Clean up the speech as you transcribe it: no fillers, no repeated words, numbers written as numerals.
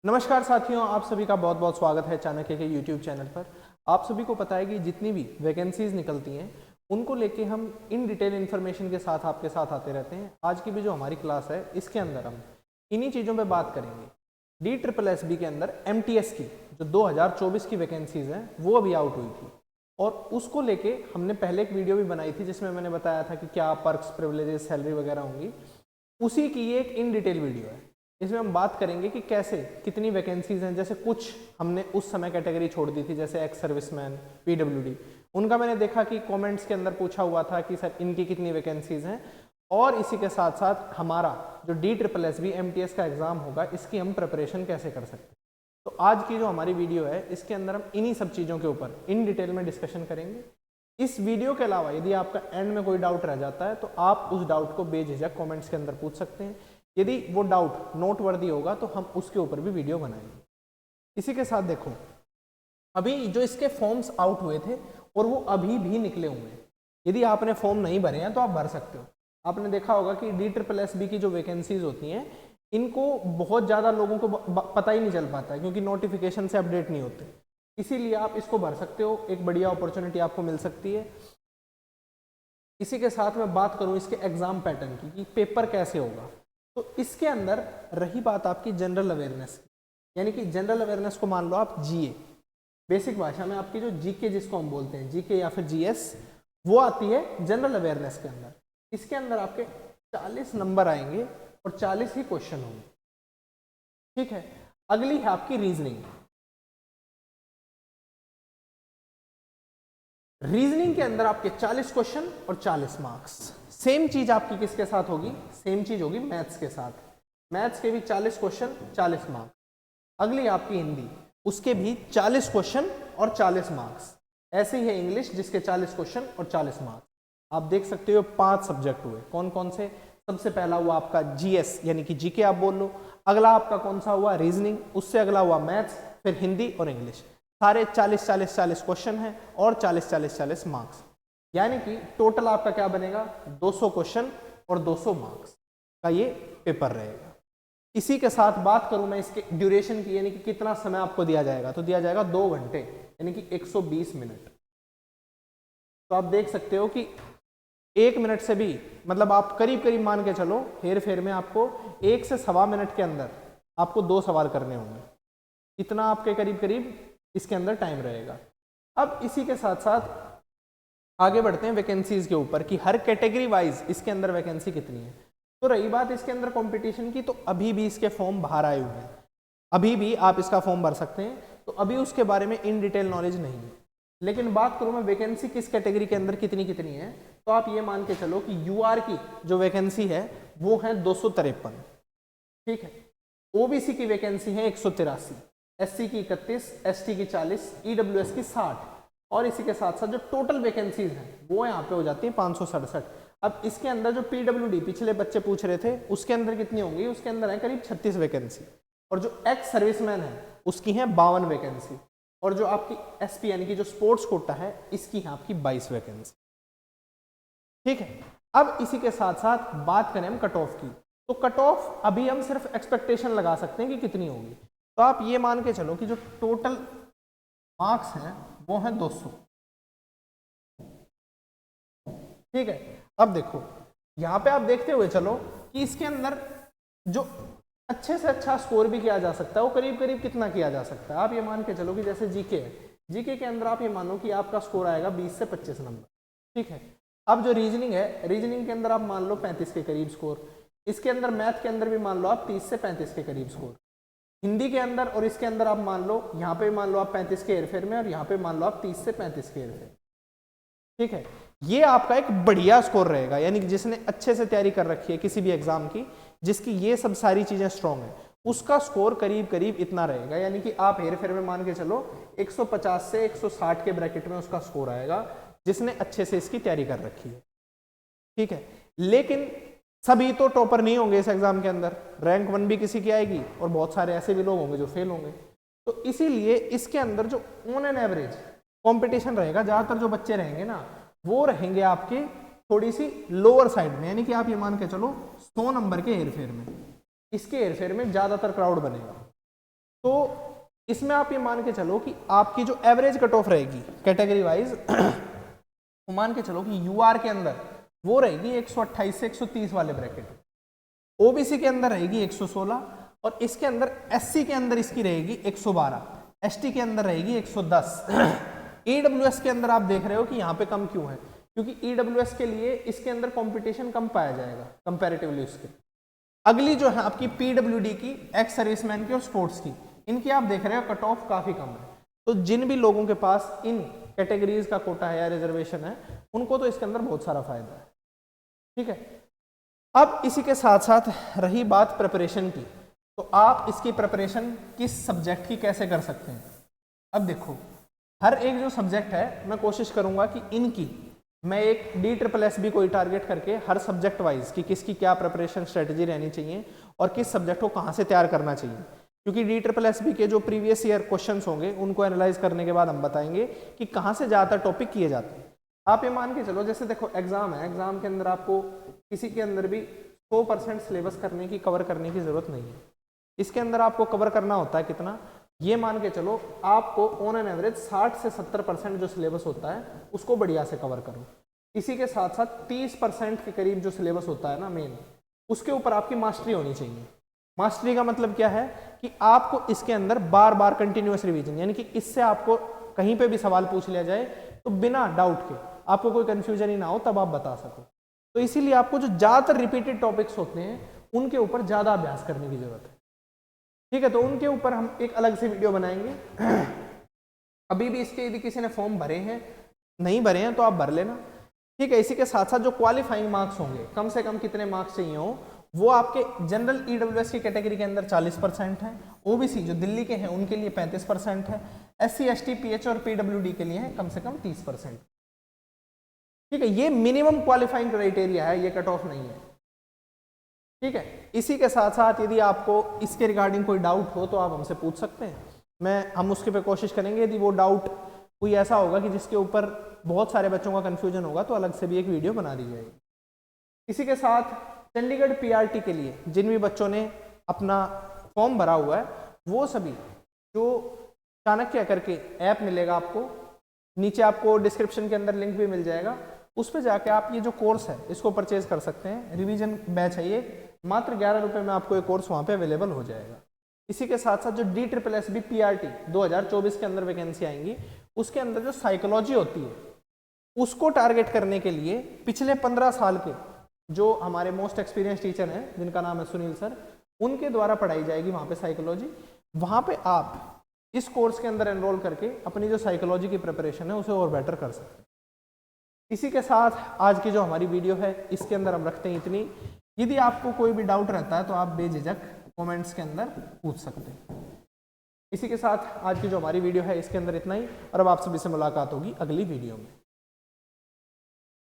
नमस्कार साथियों, आप सभी का बहुत बहुत स्वागत है चाणक्य के YouTube चैनल पर। आप सभी को पता है कि जितनी भी वैकेंसीज निकलती हैं उनको लेके हम इन डिटेल इन्फॉर्मेशन के साथ आपके साथ आते रहते हैं। आज की भी जो हमारी क्लास है इसके अंदर हम इन्हीं चीज़ों पे बात करेंगे। DSSB के अंदर MTS की जो 2024 की वैकेंसीज हैं वो अभी आउट हुई थी और उसको लेके हमने पहले एक वीडियो भी बनाई थी जिसमें मैंने बताया था कि क्या पर्क्स, प्रिविलेजेस, सैलरी वगैरह होंगी। उसी की ये एक इन डिटेल वीडियो है। इसमें हम बात करेंगे कि कैसे कितनी वैकेंसीज हैं। जैसे कुछ हमने उस समय कैटेगरी छोड़ दी थी, जैसे एक्स सर्विसमैन, PWD, उनका मैंने देखा कि कमेंट्स के अंदर पूछा हुआ था कि सर इनकी कितनी वैकेंसीज हैं। और इसी के साथ साथ हमारा जो DSSB MTS का एग्जाम होगा इसकी हम प्रिपरेशन कैसे कर सकते हैं। तो आज की जो हमारी वीडियो है इसके अंदर हम इन्हीं सब चीज़ों के ऊपर इन डिटेल में डिस्कशन करेंगे। इस वीडियो के अलावा यदि आपका एंड में कोई डाउट रह जाता है तो आप उस डाउट को बेझिझक कमेंट्स के अंदर पूछ सकते हैं। यदि वो डाउट नोटवर्दी होगा तो हम उसके ऊपर भी वीडियो बनाएंगे। इसी के साथ देखो, अभी जो इसके फॉर्म्स आउट हुए थे और वो अभी भी निकले हुए हैं। यदि आपने फॉर्म नहीं भरे हैं तो आप भर सकते हो। आपने देखा होगा कि DSSB की जो वैकेंसीज होती हैं इनको बहुत ज़्यादा लोगों को पता ही नहीं चल पाता है क्योंकि नोटिफिकेशन से अपडेट नहीं होते। इसीलिए आप इसको भर सकते हो, एक बढ़िया अपॉर्चुनिटी आपको मिल सकती है। इसी के साथ मैं बात करूं इसके एग्जाम पैटर्न की कि पेपर कैसे होगा। तो इसके अंदर रही बात आपकी जनरल अवेयरनेस की, यानी कि जनरल अवेयरनेस को मान लो आप GA, बेसिक भाषा में आपकी जो GK जिसको हम बोलते हैं, GK या फिर GS, वो आती है जनरल अवेयरनेस के अंदर। इसके अंदर आपके 40 नंबर आएंगे और 40 ही क्वेश्चन होंगे। ठीक है, अगली है आपकी रीजनिंग। रीजनिंग के अंदर आपके 40 क्वेश्चन और 40 मार्क्स। सेम चीज आपकी किसके साथ होगी? सेम चीज होगी मैथ्स के साथ। मैथ्स के भी 40 क्वेश्चन 40 मार्क्स। अगली आपकी हिंदी, उसके भी 40 क्वेश्चन और 40 मार्क्स। ऐसे ही है इंग्लिश जिसके 40 क्वेश्चन और 40 मार्क्स। आप देख सकते हो 5 सब्जेक्ट हुए। कौन कौन से? सबसे पहला हुआ आपका GS यानी कि GK आप बोल लो। अगला आपका कौन सा हुआ? रीजनिंग। उससे अगला हुआ मैथ्स, फिर हिंदी और इंग्लिश। सारे 40-40-40 क्वेश्चन हैं और 40-40-40 मार्क्स। यानी कि टोटल आपका क्या बनेगा? 200 क्वेश्चन और 200 मार्क्स का ये पेपर रहेगा। इसी के साथ बात करूं मैं इसके ड्यूरेशन की, यानी कि कितना समय आपको दिया जाएगा, तो दिया जाएगा 2 घंटे यानी कि 120 मिनट। तो आप देख सकते हो कि 1 मिनट से भी, मतलब आप करीब करीब मान के चलो, हेर फेर में आपको 1 से सवा मिनट के अंदर आपको 2 सवाल करने होंगे। इतना आपके करीब करीब इसके अंदर टाइम रहेगा। अब इसी के साथ साथ आगे बढ़ते हैं वैकेंसीज के ऊपर कि हर कैटेगरी वाइज इसके अंदर वैकेंसी कितनी है। तो रही बात इसके अंदर कंपटीशन की, तो अभी भी इसके फॉर्म बाहर आए हुए हैं, अभी भी आप इसका फॉर्म भर सकते हैं। तो अभी उसके बारे में इन डिटेल नॉलेज नहीं है। लेकिन बात करूं मैं वैकेंसी किस कैटेगरी के अंदर कितनी कितनी है, तो आप ये मान के चलो कि UR की जो वैकेंसी है वो है 253। ठीक है, OBC की वैकेंसी है 183, SC की 31, ST की 40, EWS की 60 और इसी के साथ साथ जो टोटल वैकेंसीज हैं वो यहाँ पे हो जाती है 567। अब इसके अंदर जो PWD पिछले बच्चे पूछ रहे थे उसके अंदर कितनी होंगी? उसके अंदर है करीब 36 वैकेंसी। और जो एक्स सर्विसमैन है उसकी है 52 वैकेंसी। और जो आपकी SP यानी कि जो स्पोर्ट्स कोटा है इसकी है आपकी 22 वैकेंसी। ठीक है, अब इसी के साथ साथ बात करें हम कट ऑफ की। तो कट ऑफ अभी हम सिर्फ एक्सपेक्टेशन लगा सकते हैं कि कितनी होगी। तो आप ये मान के चलो कि जो टोटल मार्क्स हैं वो हैं 200। ठीक है, अब देखो यहाँ पे आप देखते हुए चलो कि इसके अंदर जो अच्छे से अच्छा स्कोर भी किया जा सकता है वो करीब करीब कितना किया जा सकता है। आप ये मान के चलो कि जैसे GK है, GK के अंदर आप ये मानो कि आपका स्कोर आएगा 20 से 25 नंबर। ठीक है, अब जो रीजनिंग है, रीजनिंग के अंदर आप मान लो 35 के करीब स्कोर। इसके अंदर मैथ के अंदर भी मान लो आप 30 से 35 के करीब स्कोर। हिंदी के अंदर और इसके अंदर आप मान लो, यहाँ पे मान लो आप 35 के हेरफेर में और यहाँ पे मान लो आप 30 से 35 के हेरफेर। ठीक है, ये आपका एक बढ़िया स्कोर रहेगा, यानी कि जिसने अच्छे से तैयारी कर रखी है किसी भी एग्जाम की, जिसकी ये सब सारी चीजें स्ट्रांग है, उसका स्कोर करीब करीब इतना रहेगा। यानी कि आप हेरफेर में मान के चलो 150 से 160 के ब्रैकेट में उसका स्कोर आएगा, जिसने अच्छे से इसकी तैयारी कर रखी है। ठीक है, लेकिन सभी तो टॉपर नहीं होंगे इस एग्जाम के अंदर, रैंक 1 भी किसी की आएगी और बहुत सारे ऐसे भी लोग होंगे जो फेल होंगे। तो इसीलिए इसके अंदर जो ऑन एन एवरेज कंपटीशन रहेगा, ज्यादातर जो बच्चे रहेंगे ना वो रहेंगे आपके थोड़ी सी लोअर साइड में, यानी कि आप ये मान के चलो 100 नंबर के हेरफेर में, इसके हेरफेर में ज्यादातर क्राउड बनेगा। तो इसमें आप ये मान के चलो कि आपकी जो एवरेज कट ऑफ रहेगी कैटेगरी वाइज तो मान के चलो कि यूआर के अंदर वो रहेगी 128 से 130 वाले ब्रैकेट, ओबीसी के अंदर रहेगी 116 और इसके अंदर एससी के अंदर इसकी रहेगी 112, एसटी के अंदर रहेगी 110। ईडब्ल्यूएस के अंदर आप देख रहे हो कि यहाँ पे कम क्यों है, क्योंकि ईडब्ल्यूएस के लिए इसके अंदर कंपटीशन कम पाया जाएगा कंपैरेटिवली उसके। अगली जो है आपकी पीडब्ल्यूडी की, एक्स सर्विसमैन की और स्पोर्ट्स की, इनकी आप देख रहे हो कट ऑफ काफी कम है। तो जिन भी लोगों के पास इन कैटेगरीज का कोटा है या रिजर्वेशन है उनको तो इसके अंदर बहुत सारा फायदा है। ठीक है, अब इसी के साथ साथ रही बात प्रिपरेशन की, तो आप इसकी प्रिपरेशन किस सब्जेक्ट की कैसे कर सकते हैं। अब देखो, हर एक जो सब्जेक्ट है मैं कोशिश करूंगा कि इनकी मैं एक DSSB कोई टारगेट करके हर सब्जेक्ट वाइज कि किसकी क्या प्रिपरेशन स्ट्रेटजी रहनी चाहिए और किस सब्जेक्ट को कहाँ से तैयार करना चाहिए, क्योंकि DSSB के जो प्रीवियस ईयर क्वेश्चंस होंगे उनको एनालाइज करने के बाद हम बताएंगे कि कहाँ से ज़्यादातर टॉपिक किए जाते हैं। आप ये मान के चलो, जैसे देखो एग्जाम है, एग्जाम के अंदर आपको किसी के अंदर भी 100% सिलेबस करने की, कवर करने की जरूरत नहीं है। इसके अंदर आपको कवर करना होता है कितना, ये मान के चलो आपको ऑन एन एवरेज 60 से 70% जो सिलेबस होता है उसको बढ़िया से कवर करो। इसी के साथ साथ 30% के करीब जो सिलेबस होता है ना मेन, उसके ऊपर आपकी मास्टरी होनी चाहिए। मास्टरी का मतलब क्या है कि आपको इसके अंदर बार बार कंटिन्यूअस रिवीजन, यानी कि इससे आपको कहीं पे भी सवाल पूछ लिया जाए तो बिना डाउट के आपको कोई कंफ्यूजन ही ना हो, तब आप बता सको। तो इसीलिए आपको जो ज़्यादातर रिपीटेड टॉपिक्स होते हैं उनके ऊपर ज़्यादा अभ्यास करने की जरूरत है। ठीक है, तो उनके ऊपर हम एक अलग से वीडियो बनाएंगे। अभी भी इसके यदि किसी ने फॉर्म भरे हैं, नहीं भरे हैं तो आप भर लेना। ठीक है, इसी के साथ साथ जो क्वालिफाइंग मार्क्स होंगे, कम से कम कितने मार्क्स चाहिए हो, वो आपके जनरल ईडब्ल्यूएस की कैटेगरी के अंदर 40% है, ओबीसी जो दिल्ली के हैं उनके लिए 35% है, एससी एसटी पीएच और पीडब्ल्यूडी के लिए है कम से कम 30%। ठीक है, ये मिनिमम क्वालिफाइंग क्राइटेरिया है, ये कट ऑफ नहीं है। ठीक है, इसी के साथ साथ यदि आपको इसके रिगार्डिंग कोई डाउट हो तो आप हमसे पूछ सकते हैं, हम उसके पे कोशिश करेंगे। यदि वो डाउट कोई ऐसा होगा कि जिसके ऊपर बहुत सारे बच्चों का कंफ्यूजन होगा तो अलग से भी एक वीडियो बना दी जाएगी। इसी के साथ चंडीगढ़ पीआरटी के लिए जिन भी बच्चों ने अपना फॉर्म भरा हुआ है वो सभी, जो चाणक्य करके ऐप मिलेगा आपको, नीचे आपको डिस्क्रिप्शन के अंदर लिंक भी मिल जाएगा, उस पर जाके आप ये जो कोर्स है इसको परचेज कर सकते हैं। रिवीजन बैच है ये, मात्र 11 रुपये में आपको ये कोर्स वहाँ पे अवेलेबल हो जाएगा। इसी के साथ साथ जो DSSB PRT 2024 के अंदर वैकेंसी आएंगी, उसके अंदर जो साइकोलॉजी होती है उसको टारगेट करने के लिए पिछले 15 साल के जो हमारे मोस्ट एक्सपीरियंस टीचर हैं जिनका नाम है सुनील सर, उनके द्वारा पढ़ाई जाएगी वहाँ पे साइकोलॉजी। वहाँ पे आप इस कोर्स के अंदर एनरोल करके अपनी जो साइकोलॉजी की प्रिपरेशन है उसे और बेटर कर सकते हैं। इसी के साथ आज की जो हमारी वीडियो है इसके अंदर हम रखते हैं इतनी। यदि आपको कोई भी डाउट रहता है तो आप बेझिझक कमेंट्स के अंदर पूछ सकते हैं। इसी के साथ आज की जो हमारी वीडियो है इसके अंदर इतना ही, और अब आप सभी से मुलाकात होगी अगली वीडियो में।